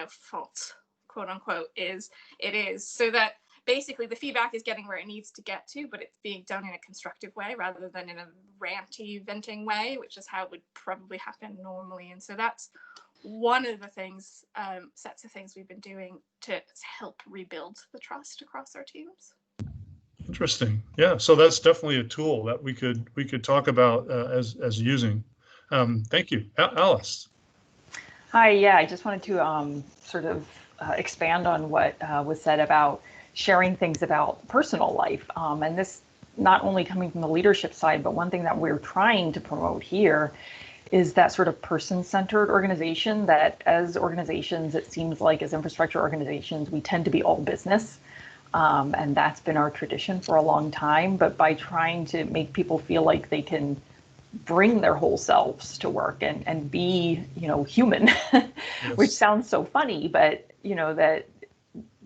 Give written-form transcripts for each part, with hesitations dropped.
fault, quote unquote, is it is, so that basically the feedback is getting where it needs to get to, but it's being done in a constructive way rather than in a ranty, venting way, which is how it would probably happen normally. And so that's one of the things, sets of things we've been doing to help rebuild the trust across our teams. Interesting. Yeah, so that's definitely a tool that we could talk about as using. Thank you, Alice. Hi. Yeah, I just wanted to sort of expand on what was said about sharing things about personal life, and this not only coming from the leadership side, but one thing that we're trying to promote here is that sort of person-centered organization that as organizations, it seems like as infrastructure organizations, we tend to be all business. And that's been our tradition for a long time. But by trying to make people feel like they can bring their whole selves to work and be, human, yes. Which sounds so funny, but, that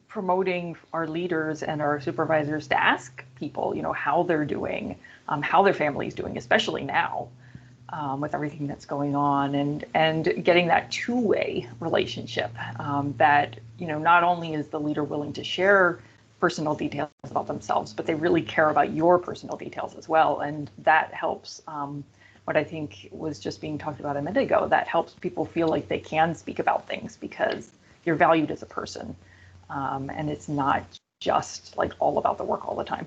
promoting our leaders and our supervisors to ask people, how they're doing, how their family's doing, especially now. With everything that's going on and getting that two-way relationship that, not only is the leader willing to share personal details about themselves, but they really care about your personal details as well. And that helps what I think was just being talked about a minute ago, that helps people feel like they can speak about things because you're valued as a person. And it's not just like all about the work all the time.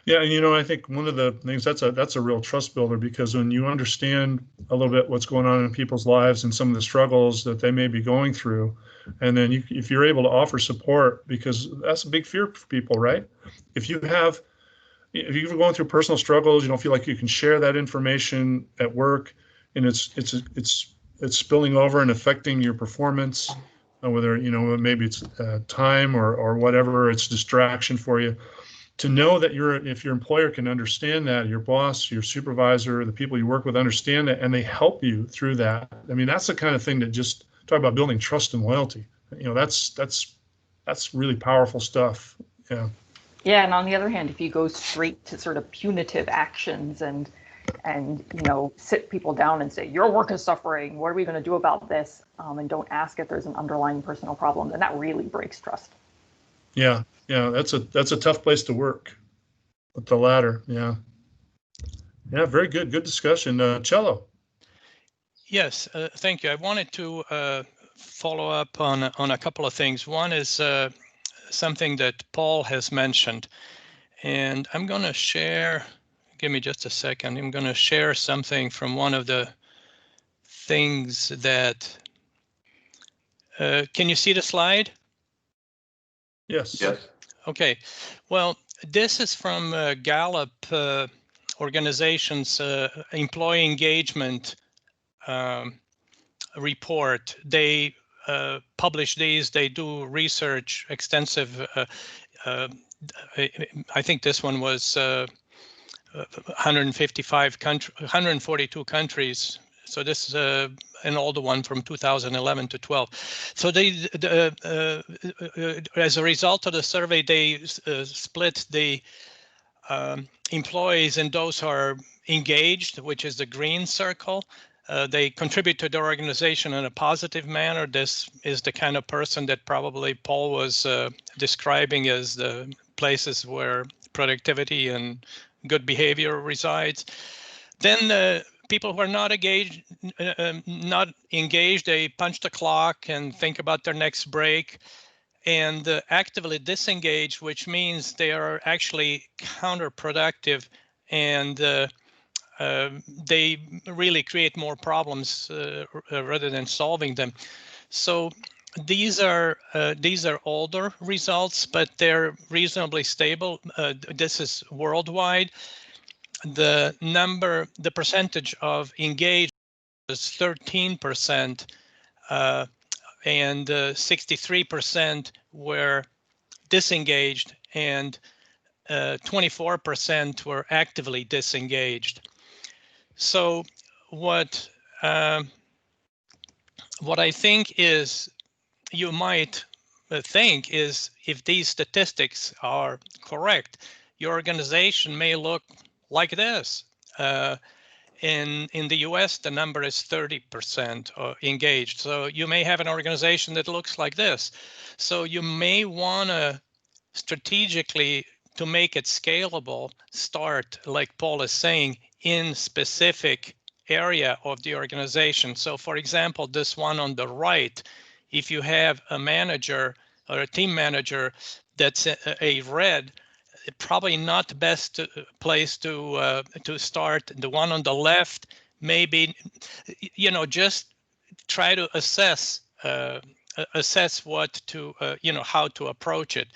Yeah, and I think one of the things that's a real trust builder, because when you understand a little bit what's going on in people's lives and some of the struggles that they may be going through, and then if you're able to offer support, because that's a big fear for people, right? If you're going through personal struggles, you don't feel like you can share that information at work, and it's spilling over and affecting your performance, whether maybe it's time or whatever, it's distraction for you. To know that if your employer can understand that, your boss, your supervisor, the people you work with understand that, and they help you through that. I mean, that's the kind of thing that just talk about building trust and loyalty. That's really powerful stuff. Yeah. Yeah, and on the other hand, if you go straight to sort of punitive actions and sit people down and say your work is suffering, what are we going to do about this? And don't ask if there's an underlying personal problem, then that really breaks trust. Yeah. That's a tough place to work. With the latter, yeah. Very good discussion. Cello. Yes, thank you. I wanted to follow up on a couple of things. One is something that Paul has mentioned, and I'm going to share. Give me just a second. I'm going to share something from one of the things that. Can you see the slide? Yes. Okay. Well, this is from Gallup organization's employee engagement report. They publish these. They do research, extensive. I think this one was 142 countries. So this is an older one from 2011 to 12. So they, as a result of the survey, they split the employees in those who are engaged, which is the green circle. They contribute to the organization in a positive manner. This is the kind of person that probably Paul was describing as the places where productivity and good behavior resides. Then people who are not engaged, they punch the clock and think about their next break. And actively disengaged, which means they are actually counterproductive, and they really create more problems rather than solving them. So these are older results, but they're reasonably stable. This is worldwide. The percentage of engaged is 13%, and 63% were disengaged, and 24% were actively disengaged. So what I think is, you might think is, if these statistics are correct, your organization may look like this. in the US, the number is 30% engaged. So you may have an organization that looks like this. So you may want to strategically, to make it scalable, start, like Paul is saying, in specific area of the organization. So for example, this one on the right, if you have a manager or a team manager that's a red, probably not the best place to start. The one on the left, maybe, just try to assess what to, how to approach it.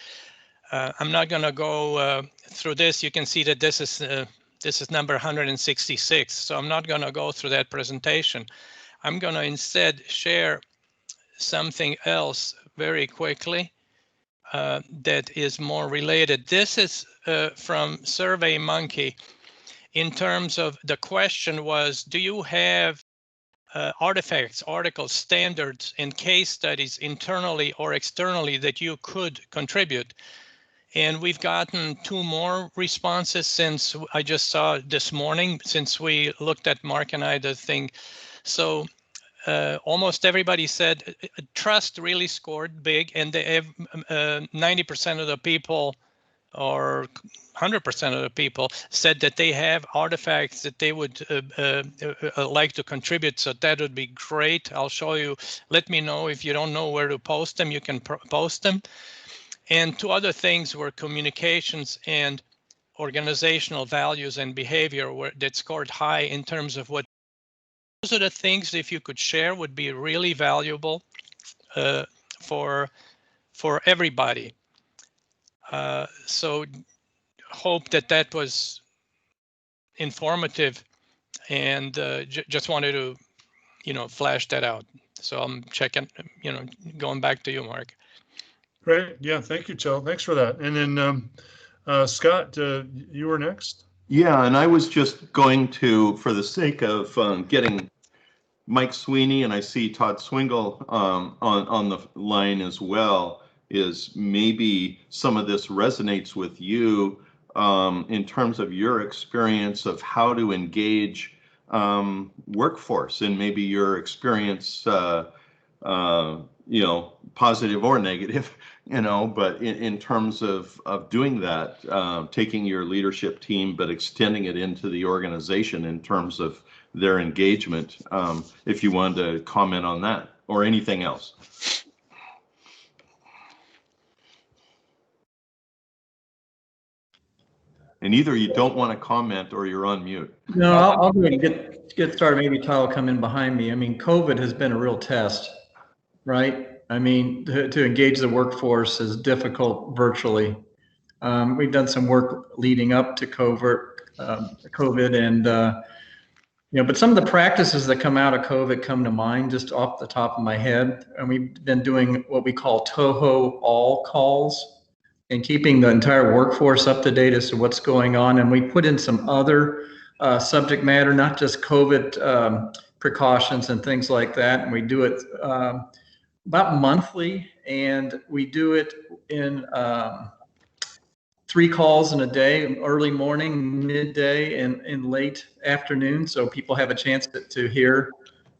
I'm not going to go through this. You can see that this is number 166. So I'm not going to go through that presentation. I'm going to instead share something else very quickly that is more related. This is from SurveyMonkey. In terms of the question was, do you have artifacts, articles, standards, and case studies internally or externally that you could contribute? And we've gotten 2 more responses since I just saw this morning, since we looked at Mark and I the thing. So almost everybody said trust really scored big, and they have 90% of the people or 100% of the people said that they have artifacts that they would like to contribute. So that would be great. I'll show you. Let me know if you don't know where to post them. You can post them. And 2 other things were communications and organizational values and behavior that scored high in terms of what. Those are the things, if you could share, would be really valuable for everybody. So hope that was informative, and just wanted to, flash that out. So I'm checking, going back to you, Mark. Great. Yeah. Thank you, Tel. Thanks for that. And then Scott, you were next. Yeah, and I was just going to, for the sake of getting Mike Sweeney, and I see Todd Swingle on the line as well, is maybe some of this resonates with you in terms of your experience of how to engage workforce, and maybe your experience, positive or negative, but in terms of doing that, taking your leadership team, but extending it into the organization in terms of their engagement, if you wanted to comment on that or anything else. And either you don't want to comment or you're on mute. No, I'll go ahead and get started. Maybe Todd will come in behind me. I mean, COVID has been a real test, right? I mean, to engage the workforce is difficult virtually. We've done some work leading up to COVID, and but some of the practices that come out of COVID come to mind just off the top of my head. And we've been doing what we call Toho all calls, and keeping the entire workforce up to date as to what's going on. And we put in some other subject matter, not just COVID precautions and things like that. And we do it about monthly, and we do it in 3 calls in a day: early morning, midday, and late afternoon. So people have a chance to hear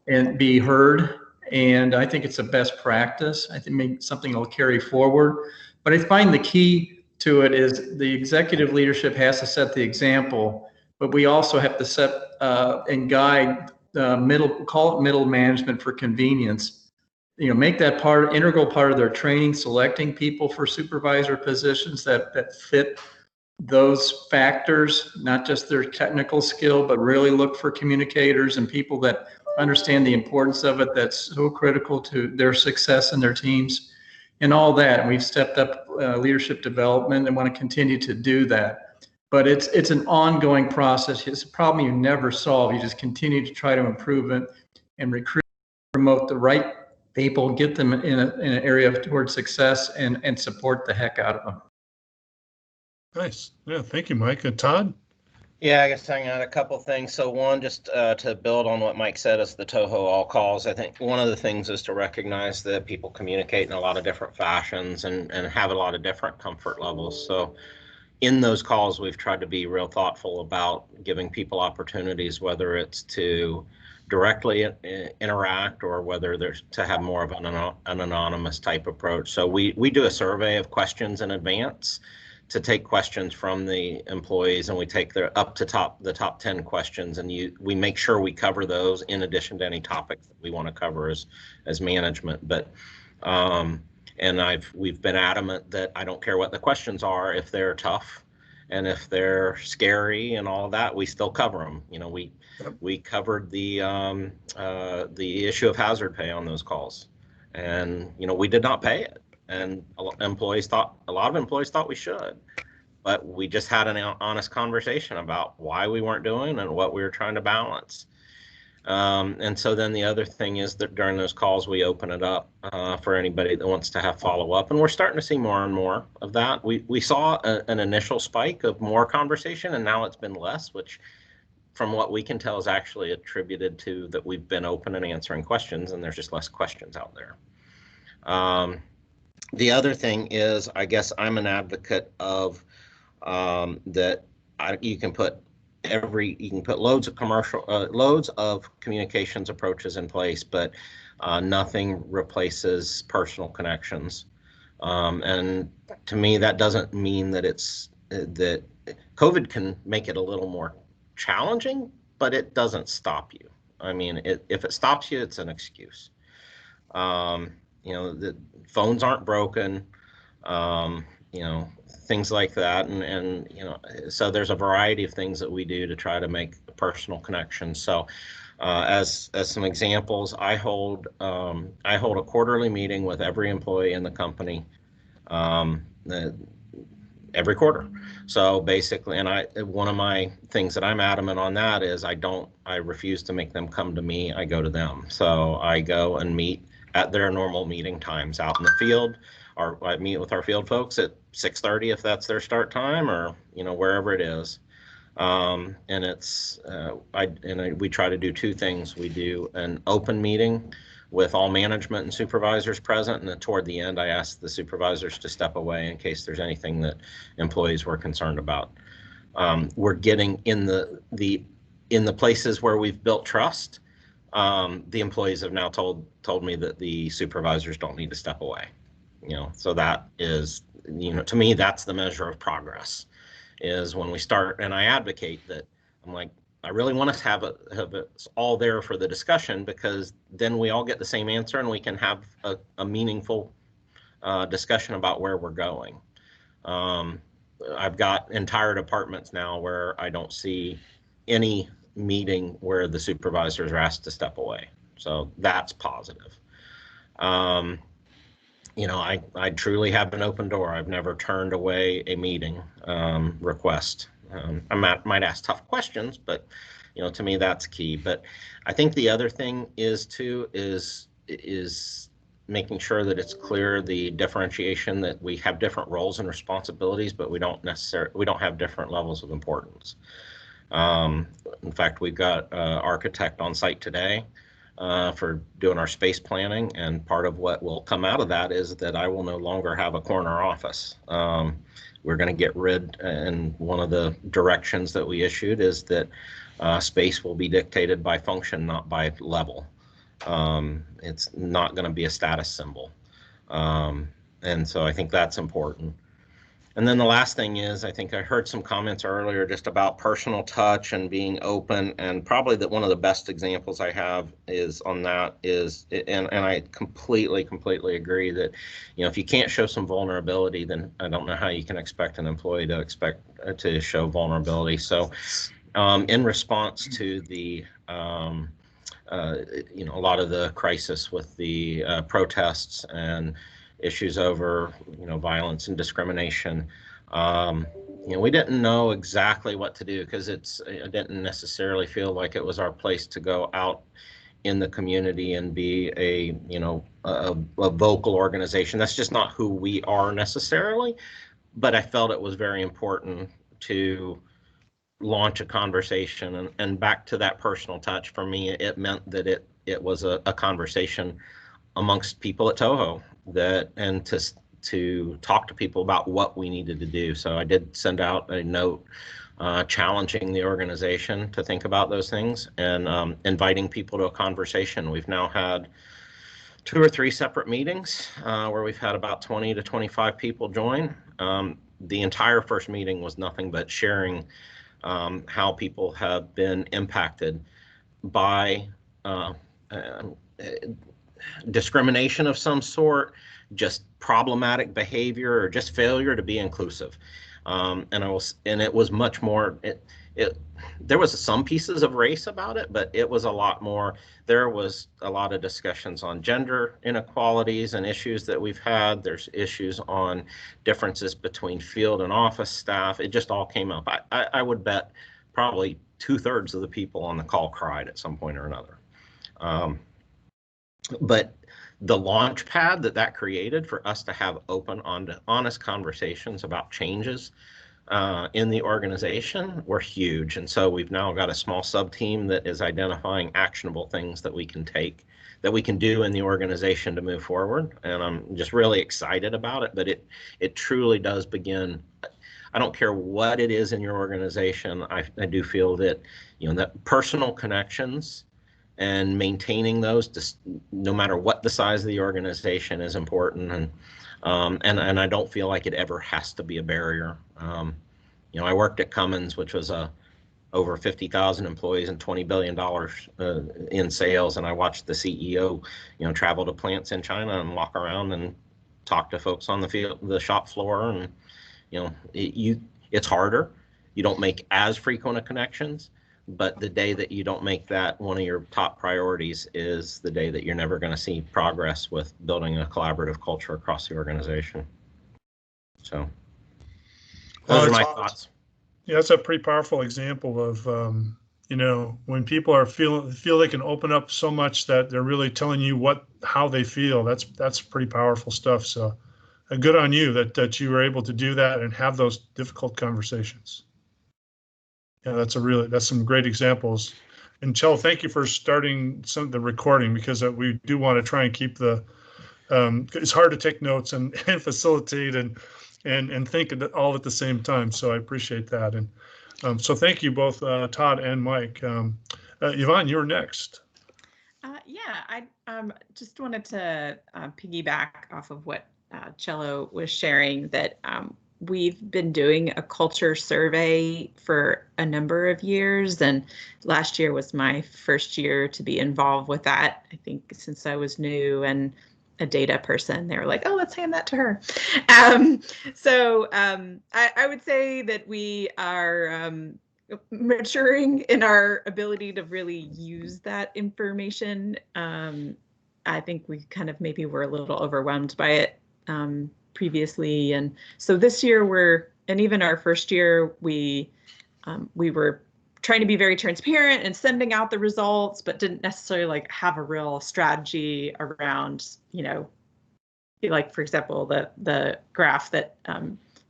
and be heard. And I think it's a best practice. I think maybe something will carry forward. But I find the key to it is the executive leadership has to set the example, but we also have to set and guide call it middle management for convenience. Make that integral part of their training, selecting people for supervisor positions that fit those factors, not just their technical skill, but really look for communicators and people that understand the importance of it. That's so critical to their success and their teams. And all that. And we've stepped up leadership development and want to continue to do that. But it's an ongoing process. It's a problem you never solve. You just continue to try to improve it and recruit, promote the right people, get them in an area towards success, and support the heck out of them. Nice. Yeah. Thank you, Mike. And Todd? Yeah, I guess I got a couple things. So one, just to build on what Mike said, is the Toho all calls. I think one of the things is to recognize that people communicate in a lot of different fashions and have a lot of different comfort levels. So, in those calls, we've tried to be real thoughtful about giving people opportunities, whether it's to directly interact or whether there's to have more of an anonymous type approach. So we do a survey of questions in advance to take questions from the employees, and we take the top 10 questions, and we make sure we cover those in addition to any topics that we want to cover as management. But and we've been adamant that I don't care what the questions are. If they're tough and if they're scary and all of that, we still cover them. You know, we covered the issue of hazard pay on those calls, and you know, we did not pay it. And a lot of employees thought we should, but we just had an honest conversation about why we weren't doing and what we were trying to balance. And so then the other thing is that during those calls, we open it up for anybody that wants to have follow-up, and we're starting to see more and more of that. We saw an initial spike of more conversation, and now it's been less, which from what we can tell is actually attributed to that we've been open and answering questions, and there's just less questions out there. The other thing is, I guess I'm an advocate of that you can put loads of communications approaches in place, but nothing replaces personal connections. And to me, that doesn't mean that that COVID can make it a little more challenging, but it doesn't stop you. I mean, if it stops you, it's an excuse. You know, the phones aren't broken, you know, things like that. And, you know, so there's a variety of things that we do to try to make personal connections. So as some examples, I hold a quarterly meeting with every employee in the company every quarter. So basically, and one of my things that I'm adamant on that is I refuse to make them come to me. I go to them. So I go and meet at their normal meeting times out in the field, or I meet with our field folks at 6:30 if that's their start time, or you know, wherever it is. And it's we try to do two things. We do an open meeting with all management and supervisors present, and then toward the end, I ask the supervisors to step away in case there's anything that employees were concerned about. We're getting in the places where we've built trust. The employees have now told me that the supervisors don't need to step away. You know, so that is, you know, to me, that's the measure of progress, is when we start. And I advocate that. I'm like, I really want us to have it all there for the discussion, because then we all get the same answer and we can have a meaningful discussion about where we're going. I've got entire departments now where I don't see any meeting where the supervisors are asked to step away. So that's positive. You know, I truly have an open door. I've never turned away a meeting request. I might ask tough questions, but you know, to me, that's key. But I think the other thing is making sure that it's clear, the differentiation, that we have different roles and responsibilities, but we don't have different levels of importance. In fact, we've got an architect on site today for doing our space planning, and part of what will come out of that is that I will no longer have a corner office. We're going to get rid, and one of the directions that we issued is that space will be dictated by function, not by level. It's not going to be a status symbol. And so I think that's important. And then the last thing is, I think I heard some comments earlier just about personal touch and being open, and probably that one of the best examples I have is on that is, and I completely agree that, you know, if you can't show some vulnerability, then I don't know how you can expect an employee to show vulnerability. So in response to the you know, a lot of the crisis with the protests and issues over, you know, violence and discrimination. You know, we didn't know exactly what to do, because it didn't necessarily feel like it was our place to go out in the community and be a, you know, a vocal organization. That's just not who we are necessarily. But I felt it was very important to launch a conversation, and back to that personal touch, for me, it meant that it was a conversation amongst people at Toho, that, and to talk to people about what we needed to do. So I did send out a note challenging the organization to think about those things and inviting people to a conversation. We've now had 2 or 3 separate meetings where we've had about 20 to 25 people join. The entire first meeting was nothing but sharing how people have been impacted by discrimination of some sort, just problematic behavior, or just failure to be inclusive. And it was much more. There was some pieces of race about it, but it was a lot more. There was a lot of discussions on gender inequalities and issues that we've had. There's issues on differences between field and office staff. It just all came up. I would bet probably 2/3 of the people on the call cried at some point or another. But the launch pad that created for us to have open, honest conversations about changes in the organization were huge. And so we've now got a small sub team that is identifying actionable things that we can do in the organization to move forward. And I'm just really excited about it, but it truly does begin. I don't care what it is in your organization. I do feel that, that personal connections and maintaining those, just no matter what the size of the organization, is important. And I don't feel like it ever has to be a barrier. I worked at Cummins, which was over 50,000 employees and $20 billion in sales, and I watched the CEO, travel to plants in China and walk around and talk to folks on the field, the shop floor, and it's harder. You don't make as frequent of connections. But the day that you don't make that one of your top priorities is the day that you're never going to see progress with building a collaborative culture across the organization. So those are my thoughts. Yeah, that's a pretty powerful example of, when people are feel they can open up so much that they're really telling you how they feel. That's pretty powerful stuff. So good on you that you were able to do that and have those difficult conversations. Yeah, that's some great examples. And Chell, thank you for starting the recording, because we do want to try and keep it's hard to take notes and facilitate and think all at the same time. So I appreciate that. And so thank you both, Todd and Mike. Yvonne, you're next. Yeah, I just wanted to piggyback off of what Cello was sharing, that we've been doing a culture survey for a number of years, and last year was my first year to be involved with that. I think since I was new and a data person, they were like, oh, let's hand that to her. So I would say that we are maturing in our ability to really use that information. I think we kind of maybe were a little overwhelmed by it previously, and so this year and even our first year, we were trying to be very transparent and sending out the results, but didn't necessarily have a real strategy around, like, for example, the graph that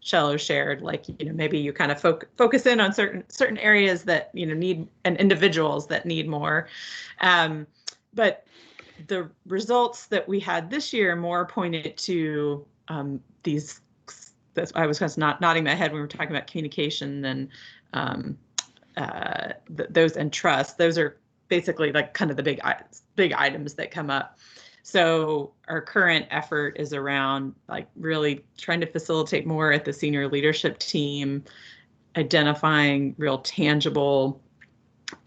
Cello shared, maybe you kind of focus in on certain areas that need, and individuals that need more, but the results that we had this year more pointed to I was kind of nodding my head when we were talking about communication and those, and trust. Those are basically kind of the big items that come up. So our current effort is around really trying to facilitate more at the senior leadership team, identifying real tangible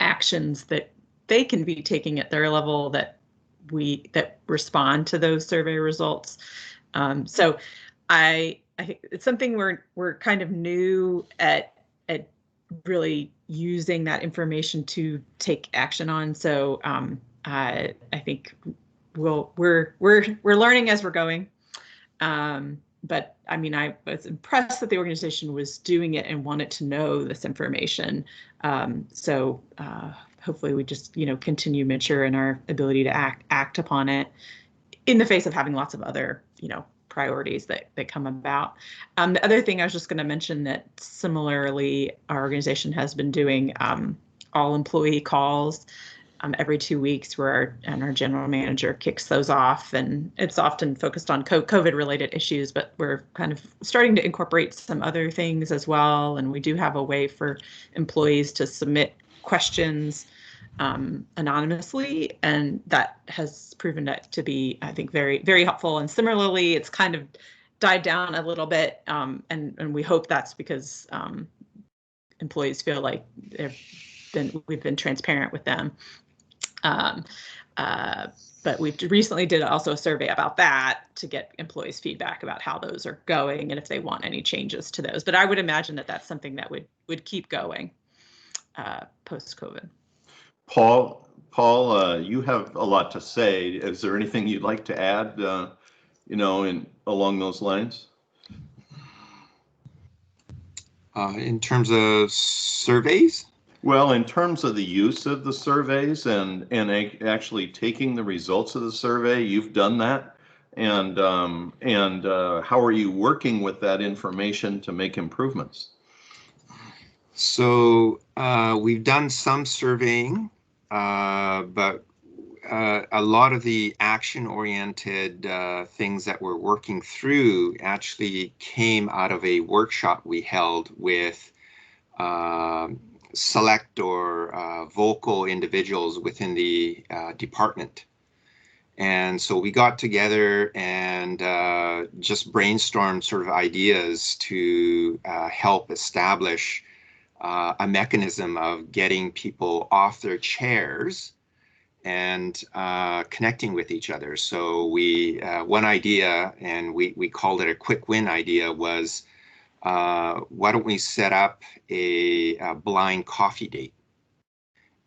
actions that they can be taking at their level that respond to those survey results. So I think it's something we're kind of new at really using that information to take action on. So I think we're learning as we're going. But I mean, I was impressed that the organization was doing it and wanted to know this information. So hopefully we just continue mature in our ability to act upon it in the face of having lots of other priorities that come about. The other thing I was just going to mention, that similarly our organization has been doing all employee calls every 2 weeks where our general manager kicks those off, and it's often focused on COVID related issues, but we're kind of starting to incorporate some other things as well. And we do have a way for employees to submit questions anonymously, and that has proven to be, I think, very, very helpful. And similarly, it's kind of died down a little bit, and we hope that's because employees feel like we've been transparent with them. But we've recently did also a survey about that to get employees' feedback about how those are going and if they want any changes to those. But I would imagine that that's something that would keep going post-COVID. Paul, you have a lot to say. Is there anything you'd like to add, along those lines? In terms of surveys? Well, in terms of the use of the surveys and actually taking the results of the survey, you've done that. And how are you working with that information to make improvements? So we've done some surveying, but a lot of the action-oriented things that we're working through actually came out of a workshop we held with select or vocal individuals within the department. And so we got together and just brainstormed sort of ideas to help establish a mechanism of getting people off their chairs and connecting with each other. So we one idea, and we called it a quick win idea, was why don't we set up a blind coffee date?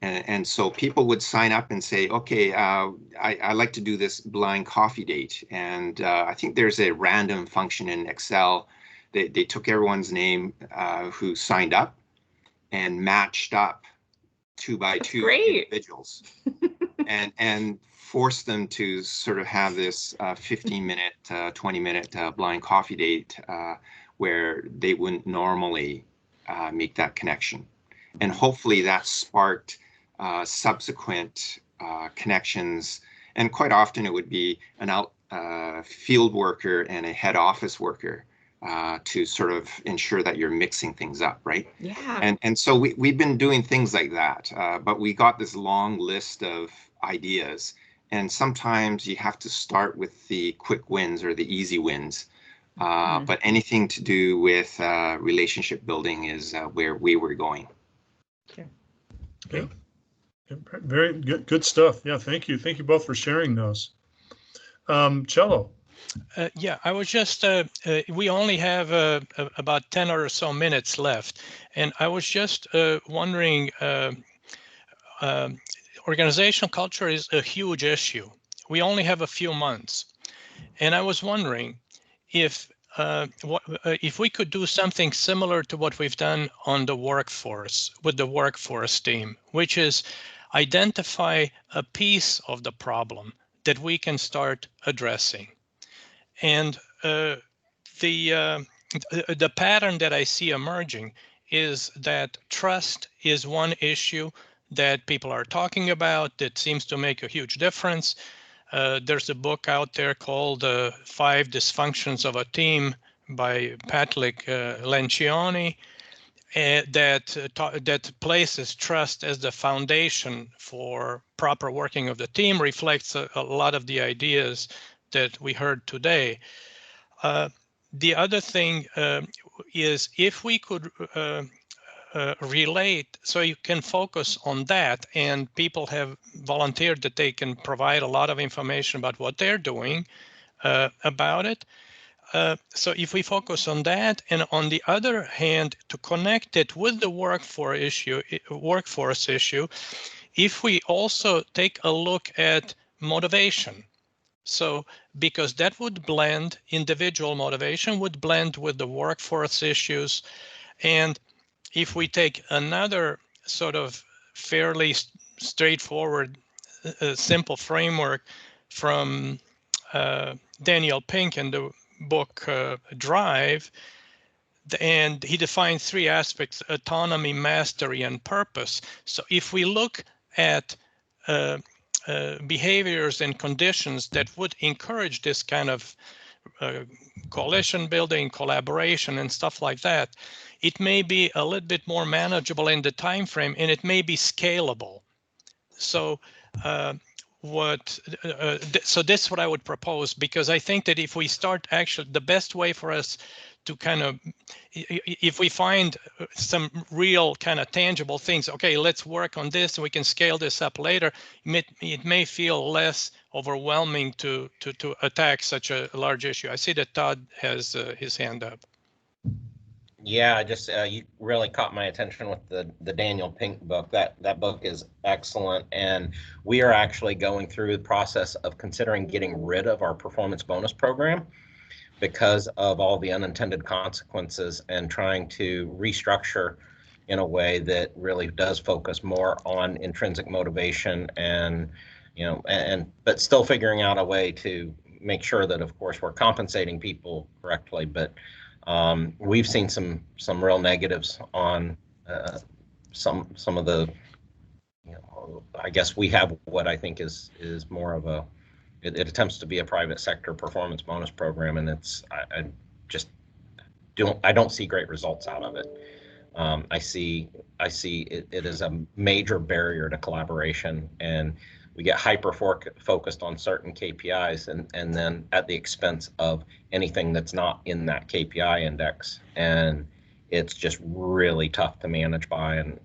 And so people would sign up and say, okay, I like to do this blind coffee date. And I think there's a random function in Excel. They took everyone's name who signed up and matched up 2 by 2 individuals and forced them to sort of have this 15-minute, 20-minute blind coffee date where they wouldn't normally make that connection. And hopefully that sparked subsequent connections. And quite often it would be an field worker and a head office worker to sort of ensure that you're mixing things up, right? Yeah. And so we've been doing things like that, but we got this long list of ideas. And sometimes you have to start with the quick wins or the easy wins. But anything to do with relationship building is where we were going. Okay. Very good stuff. Yeah, thank you. Thank you both for sharing those. Cello. Yeah, I was just, we only have about 10 or so minutes left. And I was just wondering, organizational culture is a huge issue. We only have a few months. And I was wondering if we could do something similar to what we've done on the workforce, with the workforce team, which is identify a piece of the problem that we can start addressing. And the pattern that I see emerging is that trust is one issue that people are talking about that seems to make a huge difference. There's a book out there called 5 Dysfunctions of a Team by Patrick Lencioni that places trust as the foundation for proper working of the team, reflects a lot of the ideas that we heard today. The other thing is if we could relate, so you can focus on that, and people have volunteered that they can provide a lot of information about what they're doing about it. So if we focus on that, and on the other hand, to connect it with the workforce issue, if we also take a look at motivation. So because that would blend, individual motivation would blend with the workforce issues. And if we take another sort of fairly straightforward, simple framework from Daniel Pink in the book Drive, and he defines 3 aspects: autonomy, mastery, and purpose. So if we look at behaviors and conditions that would encourage this kind of coalition building, collaboration, and stuff like that, it may be a little bit more manageable in the time frame, and it may be scalable. So so this is what I would propose, because I think that if we start, actually the best way for us to kind of, if we find some real kind of tangible things, okay, let's work on this and we can scale this up later, it may feel less overwhelming to attack such a large issue. I see that Todd has his hand up. Yeah, just you really caught my attention with the Daniel Pink book. That book is excellent, and we are actually going through the process of considering getting rid of our performance bonus program because of all the unintended consequences, and trying to restructure in a way that really does focus more on intrinsic motivation, and but still figuring out a way to make sure that, of course, we're compensating people correctly. But we've seen some real negatives on some of the, I guess we have what I think is more of a, it attempts to be a private sector performance bonus program, and I don't see great results out of it. I see it as a major barrier to collaboration, and we get hyper focused on certain KPIs, and then at the expense of anything that's not in that KPI index, and it's just really tough to manage by, and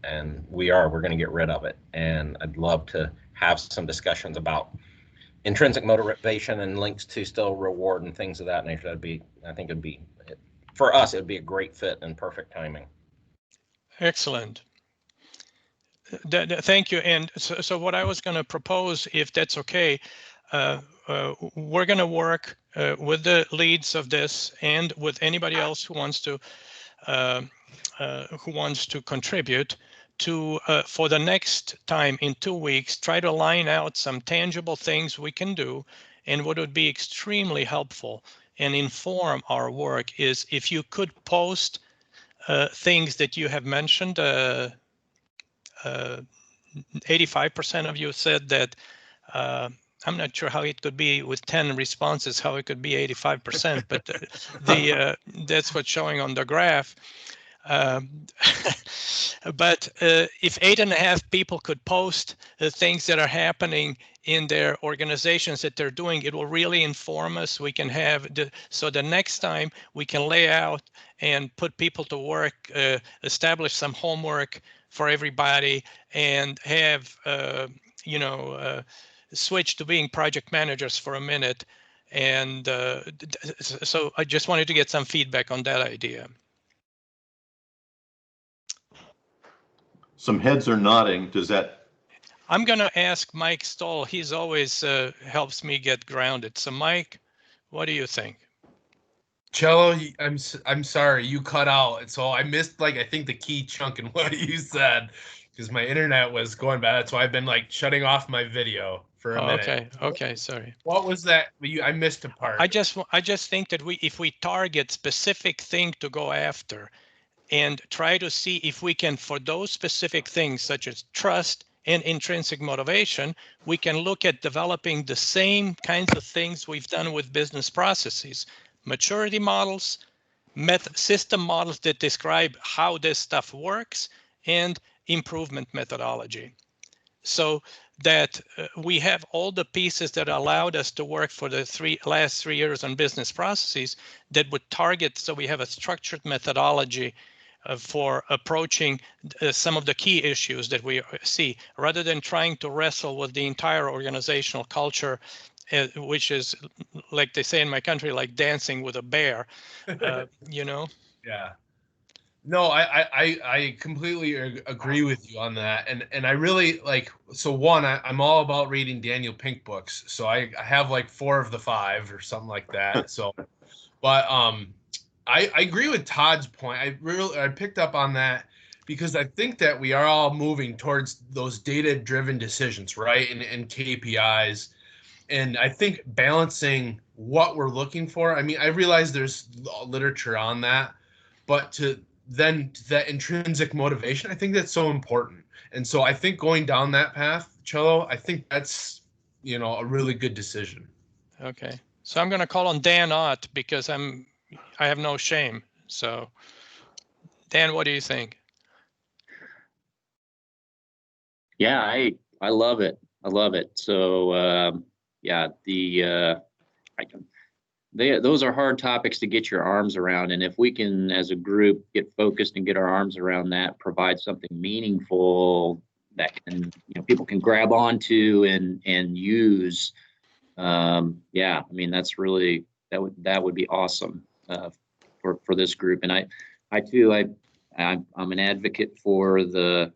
we're going to get rid of it. And I'd love to have some discussions about intrinsic motivation and links to still reward and things of that nature. I think it'd be, for us, it'd be a great fit and perfect timing. Excellent. Thank you. And so what I was going to propose, if that's okay, we're going to work with the leads of this and with anybody else who wants to contribute to, for the next time in 2 weeks, try to line out some tangible things we can do. And what would be extremely helpful and inform our work is if you could post things that you have mentioned. 85% of you said that. I'm not sure how it could be with 10 responses, how it could be 85%, but that's what's showing on the graph. But if 8.5 people could post things that are happening in their organizations that they're doing, it will really inform us. We can have so the next time we can lay out and put people to work, establish some homework for everybody, and have switch to being project managers for a minute. And so I just wanted to get some feedback on that idea. Some heads are nodding. Does that? I'm going to ask Mike Stoll. He's always helps me get grounded. So Mike, what do you think? Cello, I'm sorry, you cut out, and so I missed I think the key chunk in what you said, because my internet was going bad. So I've been shutting off my video for a minute. Okay, sorry. What was that? I missed a part. I just think that if we target specific thing to go after, and try to see if we can, for those specific things such as trust and intrinsic motivation, we can look at developing the same kinds of things we've done with business processes. Maturity models, system models that describe how this stuff works, and improvement methodology. So that we have all the pieces that allowed us to work for the last 3 years on business processes that would target, so we have a structured methodology for approaching some of the key issues that we see, rather than trying to wrestle with the entire organizational culture, which is, like they say in my country, like dancing with a bear, Yeah. No, I completely agree with you on that. And I really so one, I'm all about reading Daniel Pink books. So I have 4 of the 5 or something like that. So, but I agree with Todd's point. I picked up on that because I think that we are all moving towards those data-driven decisions, right? And KPIs. And I think balancing what we're looking for. I mean, I realize there's literature on that, but that intrinsic motivation, I think that's so important. And so I think going down that path Cello, I think that's, you know, a really good decision. Okay, so I'm going to call on Dan Ott because I have no shame. So, Dan, what do you think? Yeah, I love it. I love it. So yeah, those are hard topics to get your arms around, and if we can, as a group, get focused and get our arms around that, provide something meaningful that can, people can grab onto and use. Yeah, I mean, that's really, that would be awesome for this group. And I'm an advocate for the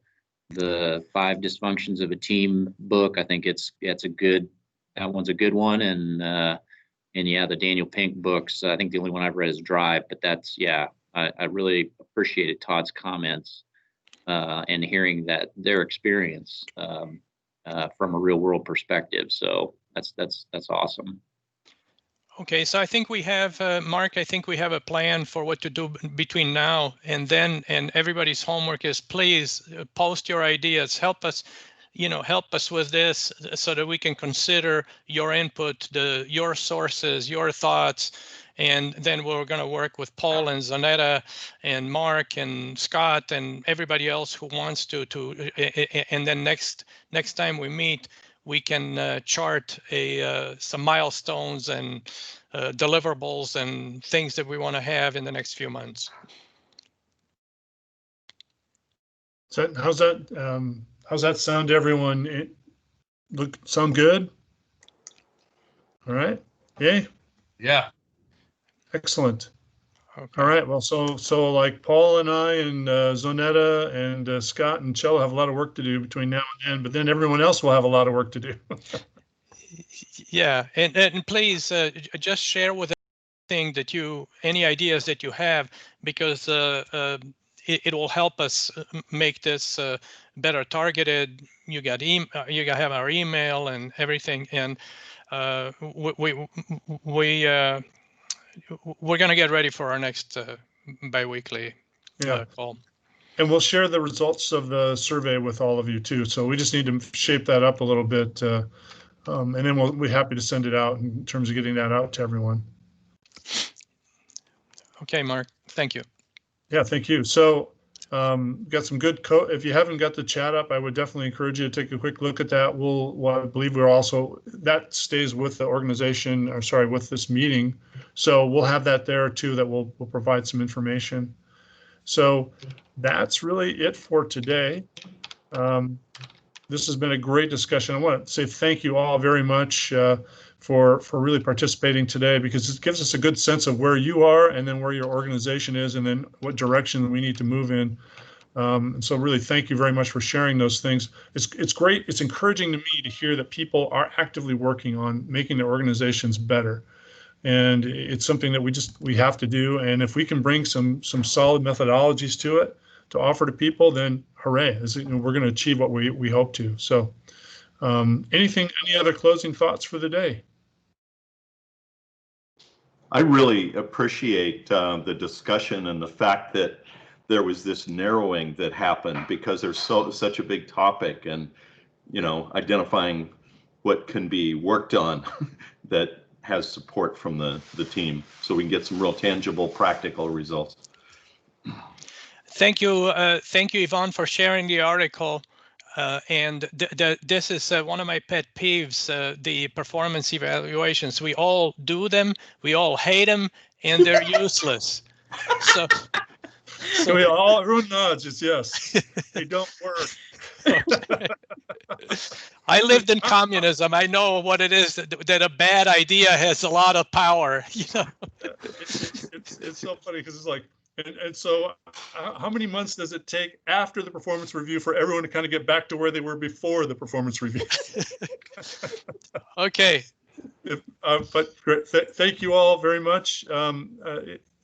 5 Dysfunctions of a Team book. I think that one's a good one. And yeah, the Daniel Pink books, I think the only one I've read is Drive, but I really appreciated Todd's comments and hearing their experience from a real world perspective. So that's awesome. Okay, so I think we have, Mark, I think we have a plan for what to do between now and then, and everybody's homework is please post your ideas, help us with this so that we can consider your input, your sources, your thoughts, and then we're going to work with Paul and Zonetta and Mark and Scott and everybody else who wants to and then next time we meet, we can chart some milestones and deliverables and things that we want to have in the next few months. So how's that sound to everyone? Sound good? All right. Yay. Yeah. Excellent. Okay. All right. Well, so like Paul and I and Zonetta and Scott and Cello have a lot of work to do between now and then, but then everyone else will have a lot of work to do. Yeah, and please just share with anything any ideas that you have, because it will help us make this better targeted. You have our email and everything, and we're going to get ready for our next biweekly call. And we'll share the results of the survey with all of you too. So we just need to shape that up a little bit, and then we'll be happy to send it out in terms of getting that out to everyone. Okay, Mark. Thank you. Yeah, thank you. So got some good if you haven't got the chat up, I would definitely encourage you to take a quick look at that. I believe we're also, that stays with the organization, or sorry, with this meeting. So we'll have that there too, that will provide some information. So that's really it for today. This has been a great discussion. I want to say thank you all very much for really participating today, because it gives us a good sense of where you are and then where your organization is and then what direction we need to move in. And so really thank you very much for sharing those things. It's great. It's encouraging to me to hear that people are actively working on making their organizations better. And it's something that we have to do. And if we can bring some solid methodologies to it to offer to people, then hooray, we're going to achieve what we hope to. So any other closing thoughts for the day? I really appreciate the discussion and the fact that there was this narrowing that happened, because there's such a big topic, and identifying what can be worked on that has support from the team, so we can get some real tangible, practical results. Thank you, Yvonne, for sharing the article. And this is one of my pet peeves, the performance evaluations. We all do them, we all hate them, and they're useless. So everyone nods, it's yes. They don't work. I lived in communism. I know what it is that a bad idea has a lot of power. It's so funny, because it's like, and so how many months does it take after the performance review for everyone to kind of get back to where they were before the performance review? Okay. But great. Thank you all very much.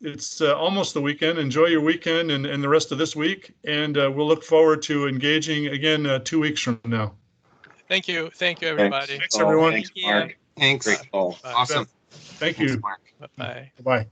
It's almost the weekend. Enjoy your weekend and the rest of this week. And we'll look forward to engaging again 2 weeks from now. Thank you. Thank you, everybody. Thanks everyone. Thanks, Mark. Thanks. Great call. Awesome. Thank you. Thanks, Mark. Bye. Bye.